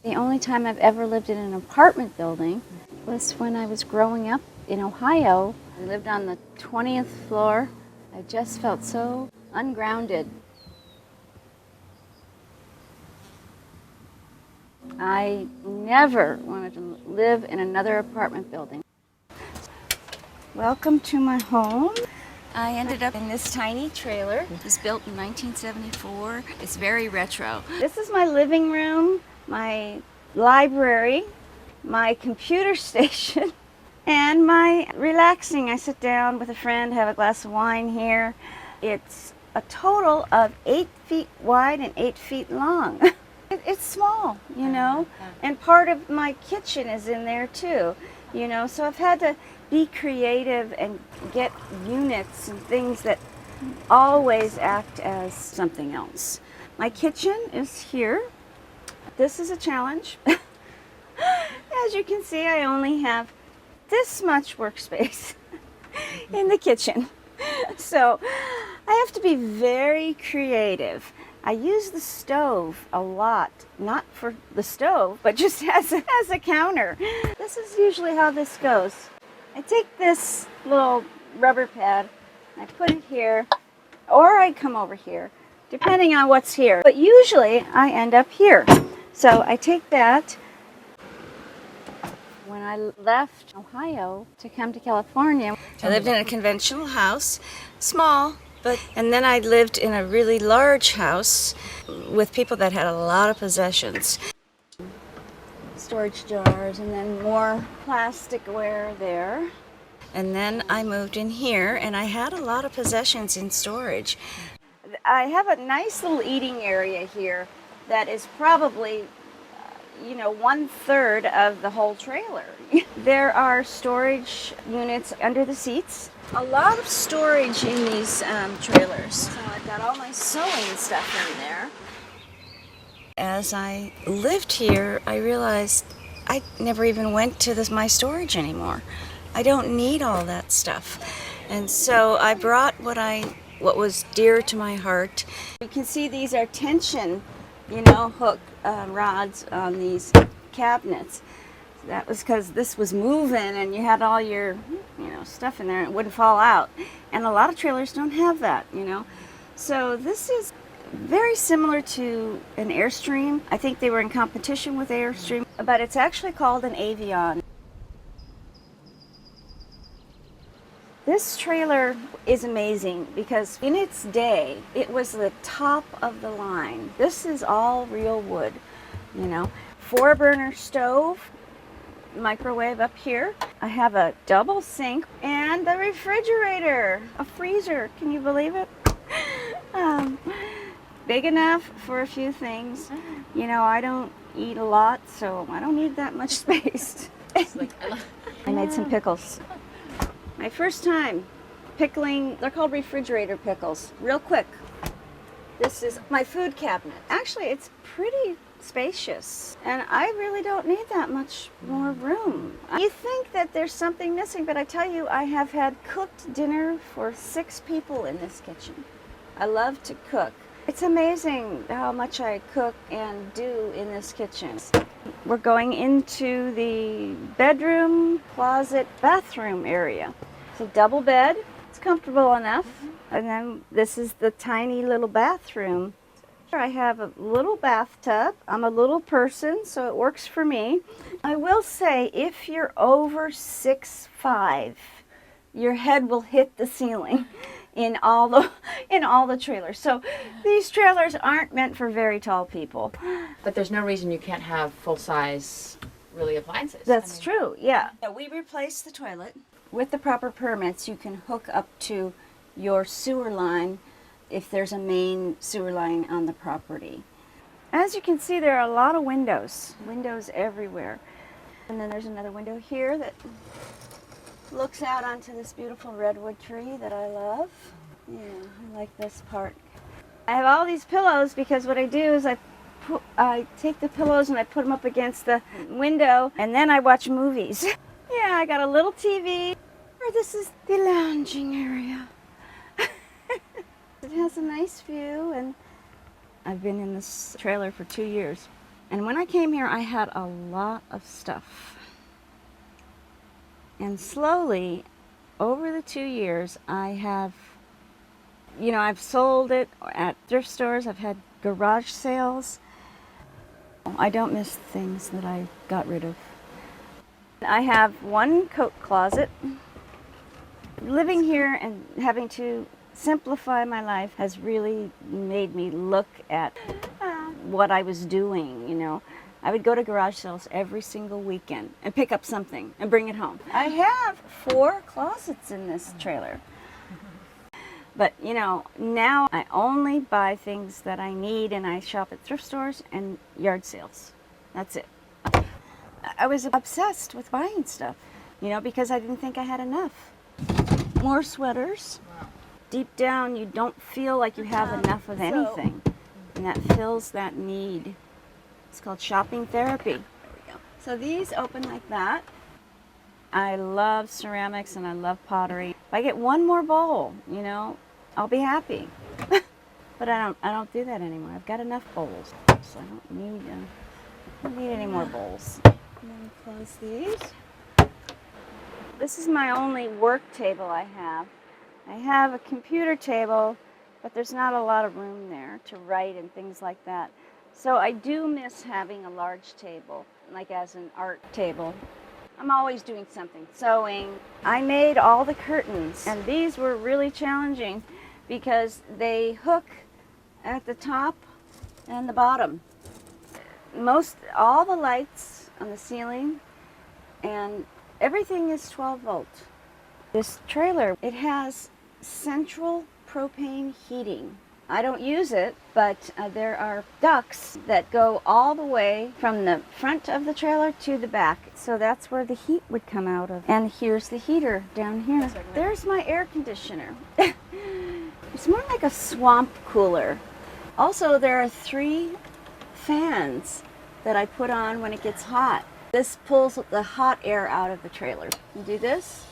The only time I've ever lived in an apartment building was when I was growing up in Ohio. I lived on the 20th floor. I just felt so ungrounded. I never wanted to live in another apartment building. Welcome to my home. I ended up in this tiny trailer. It was built in 1974. It's very retro. This is my living room, my library, my computer station, and my relaxing. I sit down with a friend, have a glass of wine here. It's a total of 8 feet wide and 8 feet long. It's small, you know, and part of my kitchen is in there too, you know, so I've had to be creative and get units and things that always act as something else. My kitchen is here. This is a challenge. As you can see, I only have this much workspace in the kitchen. So I have to be very creative. I use the stove a lot, not for the stove, but just as a counter. This is usually how this goes. I take this little rubber pad, I put it here, or I come over here, depending on what's here. But usually I end up here. So I take that. When I left Ohio to come to California, I lived in a conventional house, small, and then I lived in a really large house with people that had a lot of possessions. Storage jars and then more plasticware there. And then I moved in here and I had a lot of possessions in storage. I have a nice little eating area here that is probably, you know, 1/3 of the whole trailer. There are storage units under the seats. A lot of storage in these trailers. So I've got all my sewing stuff in there. As I lived here, I realized I never even went to my storage anymore. I don't need all that stuff. And so I brought what was dear to my heart. You can see these are tension, you know, hook rods on these cabinets. That was because this was moving and you had all your, you know, stuff in there and it wouldn't fall out. And a lot of trailers don't have that, you know. So this is very similar to an Airstream. I think they were in competition with Airstream, but it's actually called an Avion. This trailer is amazing because in its day, it was the top of the line. This is all real wood, you know. 4-burner stove, microwave up here. I have a double sink and the refrigerator, a freezer. Can you believe it? Big enough for a few things. You know, I don't eat a lot, so I don't need that much space. I made some pickles. My first time pickling, they're called refrigerator pickles. Real quick. This is my food cabinet. Actually, it's pretty spacious, and I really don't need that much more room. You think that there's something missing, but I tell you, I have had cooked dinner for 6 people in this kitchen. I love to cook. It's amazing how much I cook and do in this kitchen. We're going into the bedroom, closet, bathroom area. It's a double bed. It's comfortable enough. And then this is the tiny little bathroom. I have a little bathtub. I'm a little person, so it works for me. I will say, if you're over 6'5", your head will hit the ceiling in all the trailers. So these trailers aren't meant for very tall people. But there's no reason you can't have full-size, really, appliances. That's true, yeah. We replaced the toilet. With the proper permits, you can hook up to your sewer line if there's a main sewer line on the property. As you can see, there are a lot of windows everywhere. And then there's another window here that looks out onto this beautiful redwood tree that I love. Yeah, I like this part. I have all these pillows because what I do is I take the pillows and I put them up against the window and then I watch movies. Yeah, I got a little TV. Or this is the lounging area. It has a nice view, and I've been in this trailer for 2 years. And when I came here, I had a lot of stuff. And slowly, over the 2 years, I have, I've sold it at thrift stores. I've had garage sales. I don't miss things that I got rid of. I have one coat closet. Living here and having to simplify my life has really made me look at what I was doing. I would go to garage sales every single weekend and pick up something and bring it home. I have 4 closets in this trailer. But, now I only buy things that I need, and I shop at thrift stores and yard sales. That's it. I was obsessed with buying stuff, because I didn't think I had enough. More sweaters. Wow. Deep down, you don't feel like you have enough of anything. And that fills that need. It's called shopping therapy. There we go. So these open like that. I love ceramics and I love pottery. If I get one more bowl, I'll be happy. But I don't do that anymore. I've got enough bowls, so I don't need any more bowls. And then close these. This is my only work table I have. I have a computer table, but there's not a lot of room there to write and things like that. So I do miss having a large table, like as an art table. I'm always doing something, sewing. I made all the curtains, and these were really challenging because they hook at the top and the bottom. All the lights on the ceiling and everything is 12 volt. This trailer, it has central propane heating. I don't use it, but there are ducts that go all the way from the front of the trailer to the back. So that's where the heat would come out of. And here's the heater down here. There's my air conditioner. It's more like a swamp cooler. Also, there are 3 fans that I put on when it gets hot. This pulls the hot air out of the trailer. You do this,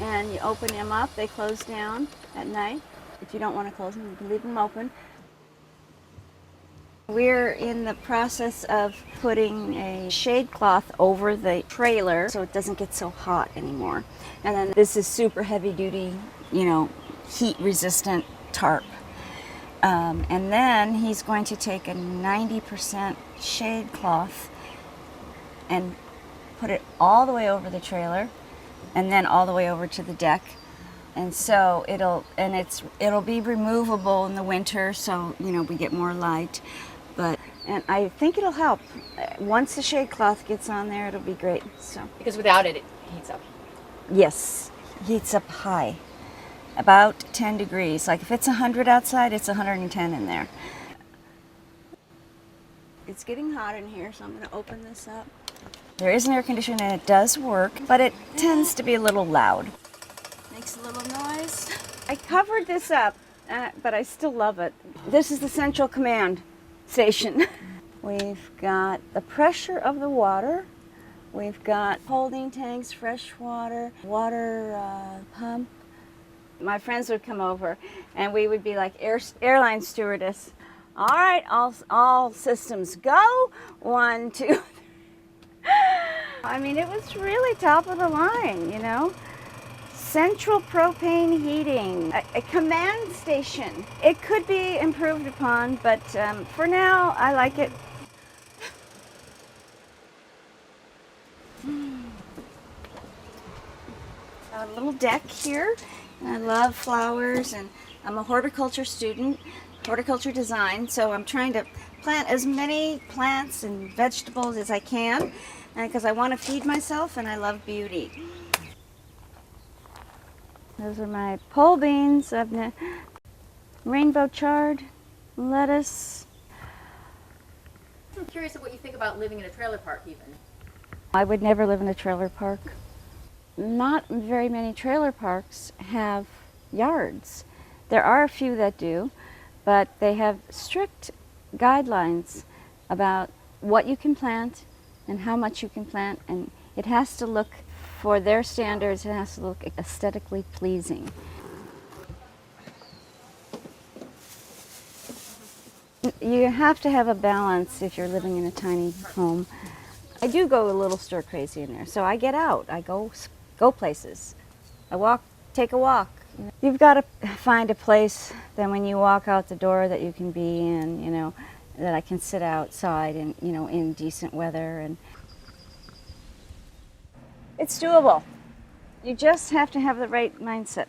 and you open them up. They close down at night. If you don't want to close them, you can leave them open. We're in the process of putting a shade cloth over the trailer so it doesn't get so hot anymore. And then this is super heavy duty, heat resistant tarp. And then he's going to take a 90% shade cloth and put it all the way over the trailer and then all the way over to the deck. And so it'll be removable in the winter, so we get more light. And I think it'll help. Once the shade cloth gets on there, it'll be great. So Because without it, it heats up. yes, heats up high, about 10 degrees. Like if it's 100 outside, it's 110 in there. It's getting hot in here, so I'm going to open this up. There is an air conditioner and it does work, but it tends to be a little loud. Makes a little noise. I covered this up, but I still love it. This is the central command station. We've got the pressure of the water. We've got holding tanks, fresh water pump. My friends would come over and we would be like airline stewardess. All right, all systems go. 1, 2, 3. I mean, it was really top of the line, Central propane heating, a command station. It could be improved upon, but for now, I like it. A little deck here. I love flowers, and I'm a horticulture student, horticulture design, so I'm trying to plant as many plants and vegetables as I can, because I want to feed myself and I love beauty. Those are my pole beans. I've rainbow chard, lettuce. I'm curious of what you think about living in a trailer park even. I would never live in a trailer park. Not very many trailer parks have yards. There are a few that do, but they have strict guidelines about what you can plant and how much you can plant, and it has to look, for their standards, it has to look aesthetically pleasing. You have to have a balance if you're living in a tiny home. I do go a little stir crazy in there, so I get out. I go places. I walk, take a walk. You've got to find a place that when you walk out the door that you can be in, you know, that I can sit outside and, you know, in decent weather. And it's doable. You just have to have the right mindset.